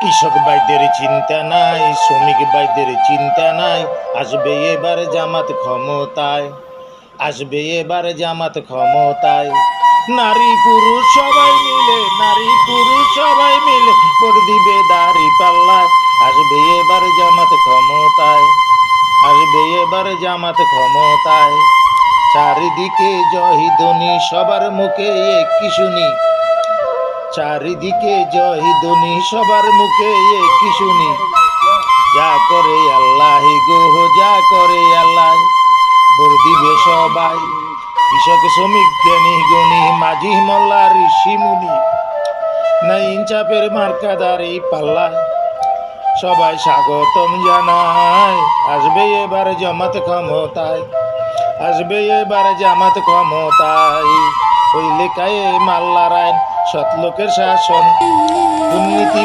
কৃষক ভাইদের চিন্তা নাই, শ্রমিক ভাইদের চিন্তা নাই, আসবে এবার জামাত ক্ষমতায়, আসবে এবার জামাত ক্ষমতায়। নারী পুরুষ সবাই মিলে, নারী পুরুষ সবাই মিলে ভোট দিবে দাড়ি পাল্লায়, আসবে এবার জামাত ক্ষমতায়, আসবে এবার জামাত ক্ষমতায়। চারিদিকে জয় ধ্বনি, সবার মুখে একই শুনি, চারিদিকে জয় ধ্বনি, সবার মুখে একই শুনি। যা করে আল্লাহ গো, যা করে আল্লাহ, ভোট দিবে সবাই। কৃষক শ্রমিক জ্ঞানী গণী, মাঝি মোল্লা ঋষি মুনি, না ইনসাফের মার্কাদারি পাল্লায় সবাই স্বাগতম জানায়। আসবে এবার জামাত ক্ষমতায়, আসবে এবার জামাত ক্ষমতায়। ওই লেখায় মাল্লার আইন, সৎ লোকের শাসন, দুর্নীতি